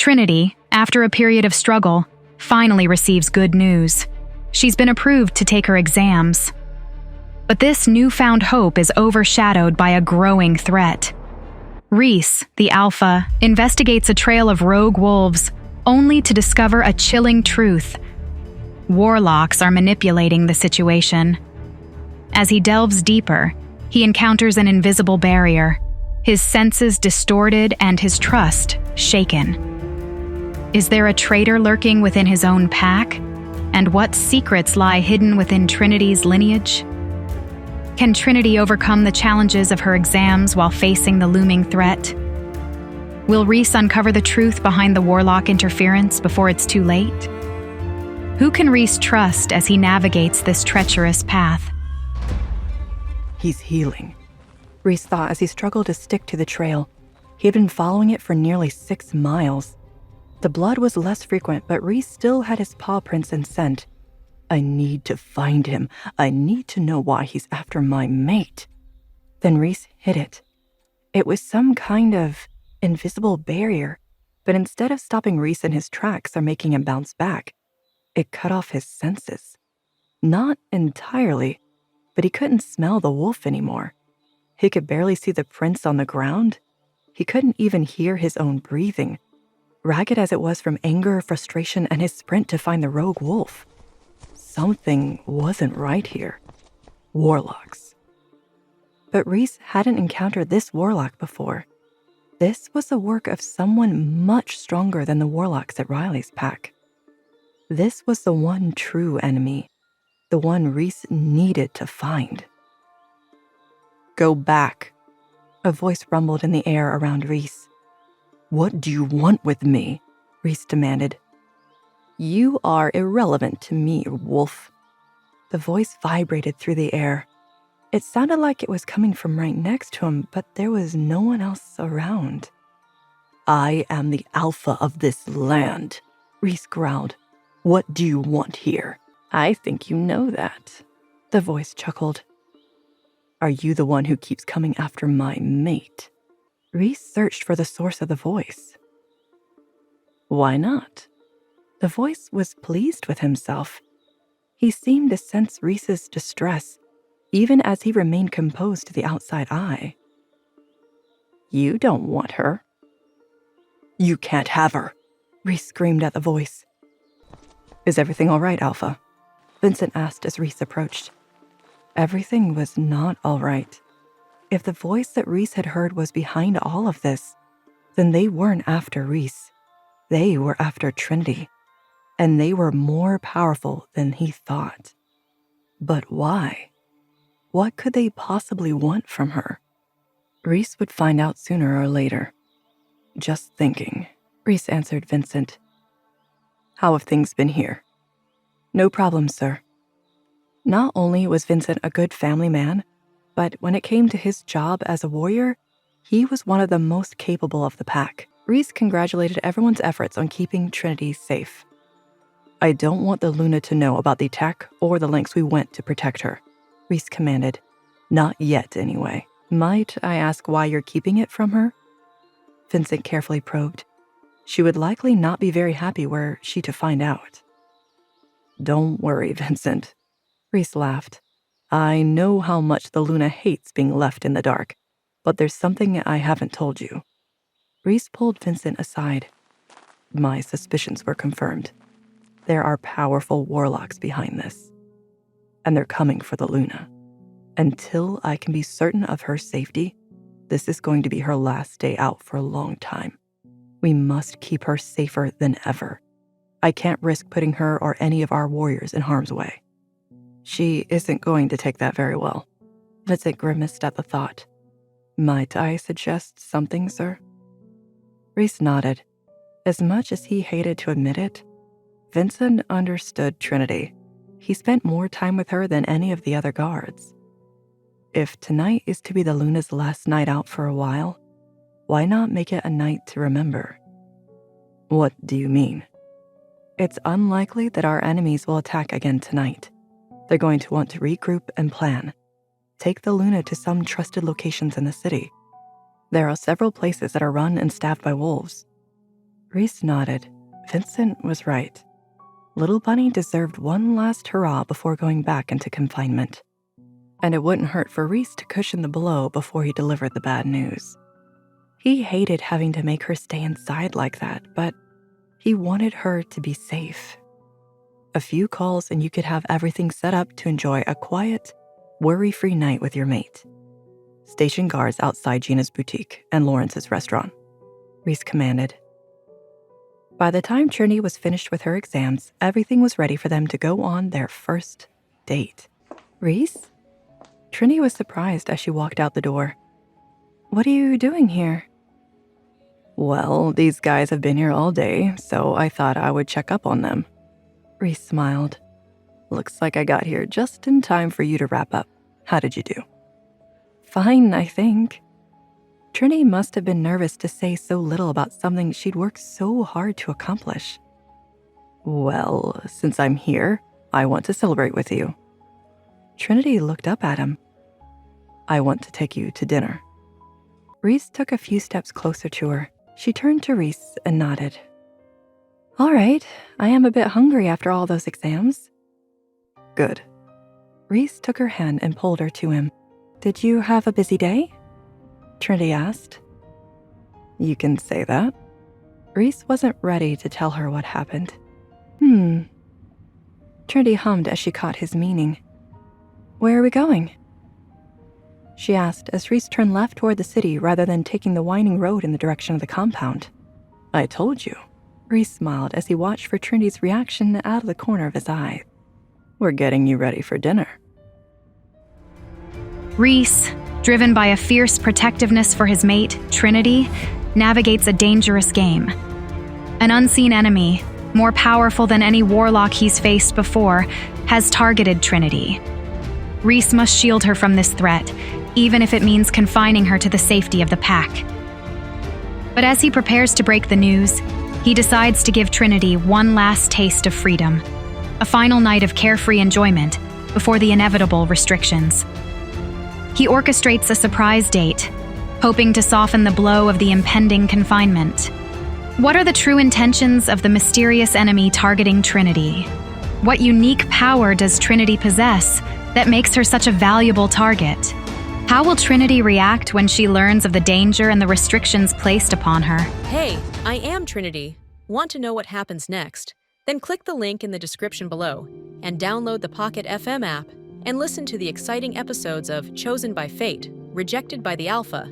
Trinity, after a period of struggle, finally receives good news. She's been approved to take her exams. But this newfound hope is overshadowed by a growing threat. Reece, the Alpha, investigates a trail of rogue wolves, only to discover a chilling truth. Warlocks are manipulating the situation. As he delves deeper, he encounters an invisible barrier, his senses distorted and his trust shaken. Is there a traitor lurking within his own pack? And what secrets lie hidden within Trinity's lineage? Can Trinity overcome the challenges of her exams while facing the looming threat? Will Reece uncover the truth behind the Warlock interference before it's too late? Who can Reece trust as he navigates this treacherous path? He's healing, Reece thought as he struggled to stick to the trail. He had been following it for nearly 6 miles. The blood was less frequent, but Reece still had his paw prints and scent. I need to find him. I need to know why he's after my mate. Then Reece hit it. It was some kind of invisible barrier, but instead of stopping Reece in his tracks or making him bounce back, it cut off his senses. Not entirely, but he couldn't smell the wolf anymore. He could barely see the prints on the ground. He couldn't even hear his own breathing, ragged as it was from anger, frustration, and his sprint to find the rogue wolf. Something wasn't right here. Warlocks. But Reece hadn't encountered this warlock before. This was the work of someone much stronger than the warlocks at Riley's pack. This was the one true enemy, the one Reece needed to find. Go back, a voice rumbled in the air around Reece. What do you want with me? Reece demanded. You are irrelevant to me, wolf. The voice vibrated through the air. It sounded like it was coming from right next to him, but there was no one else around. I am the Alpha of this land, Reece growled. What do you want here? I think you know that, the voice chuckled. Are you the one who keeps coming after my mate? Reece searched for the source of the voice. Why not? The voice was pleased with himself. He seemed to sense Reece's distress, even as he remained composed to the outside eye. You don't want her. You can't have her, Reece screamed at the voice. Is everything all right, Alpha? Vincent asked as Reece approached. Everything was not all right. If the voice that Reece had heard was behind all of this, then they weren't after Reece. They were after Trinity. And they were more powerful than he thought. But why? What could they possibly want from her? Reece would find out sooner or later. Just thinking, Reece answered Vincent. How have things been here? No problem, sir. Not only was Vincent a good family man, but when it came to his job as a warrior, he was one of the most capable of the pack. Reece congratulated everyone's efforts on keeping Trinity safe. I don't want the Luna to know about the attack or the lengths we went to protect her, Reece commanded. Not yet, anyway. Might I ask why you're keeping it from her? Vincent carefully probed. She would likely not be very happy were she to find out. Don't worry, Vincent, Reece laughed. I know how much the Luna hates being left in the dark, but there's something I haven't told you. Reece pulled Vincent aside. My suspicions were confirmed. There are powerful warlocks behind this, and they're coming for the Luna. Until I can be certain of her safety, this is going to be her last day out for a long time. We must keep her safer than ever. I can't risk putting her or any of our warriors in harm's way. She isn't going to take that very well. Vincent grimaced at the thought. Might I suggest something, sir? Reece nodded. As much as he hated to admit it, Vincent understood Trinity. He spent more time with her than any of the other guards. If tonight is to be the Luna's last night out for a while, why not make it a night to remember? What do you mean? It's unlikely that our enemies will attack again tonight. They're going to want to regroup and plan. Take the Luna to some trusted locations in the city. There are several places that are run and staffed by wolves. Reece nodded. Vincent was right. Little Bunny deserved one last hurrah before going back into confinement. And it wouldn't hurt for Reece to cushion the blow before he delivered the bad news. He hated having to make her stay inside like that, but he wanted her to be safe. A few calls and you could have everything set up to enjoy a quiet, worry-free night with your mate. Station guards outside Gina's boutique and Lawrence's restaurant, Reece commanded. By the time Trinity was finished with her exams, everything was ready for them to go on their first date. Reece? Trinity was surprised as she walked out the door. What are you doing here? Well, these guys have been here all day, so I thought I would check up on them. Reece smiled. Looks like I got here just in time for you to wrap up. How did you do? Fine, I think. Trinity must have been nervous to say so little about something she'd worked so hard to accomplish. Well, since I'm here, I want to celebrate with you. Trinity looked up at him. I want to take you to dinner. Reece took a few steps closer to her. She turned to Reece and nodded. All right, I am a bit hungry after all those exams. Good. Reece took her hand and pulled her to him. Did you have a busy day? Trinity asked. You can say that. Reece wasn't ready to tell her what happened. Trinity hummed as she caught his meaning. Where are we going? She asked as Reece turned left toward the city rather than taking the winding road in the direction of the compound. I told you. Reece smiled as he watched for Trinity's reaction out of the corner of his eye. We're getting you ready for dinner. Reece, driven by a fierce protectiveness for his mate, Trinity, navigates a dangerous game. An unseen enemy, more powerful than any warlock he's faced before, has targeted Trinity. Reece must shield her from this threat, even if it means confining her to the safety of the pack. But as he prepares to break the news, he decides to give Trinity one last taste of freedom, a final night of carefree enjoyment before the inevitable restrictions. He orchestrates a surprise date, hoping to soften the blow of the impending confinement. What are the true intentions of the mysterious enemy targeting Trinity? What unique power does Trinity possess that makes her such a valuable target? How will Trinity react when she learns of the danger and the restrictions placed upon her? Hey, I am Trinity. Want to know what happens next? Then click the link in the description below and download the Pocket FM app and listen to the exciting episodes of Chosen by Fate, Rejected by the Alpha.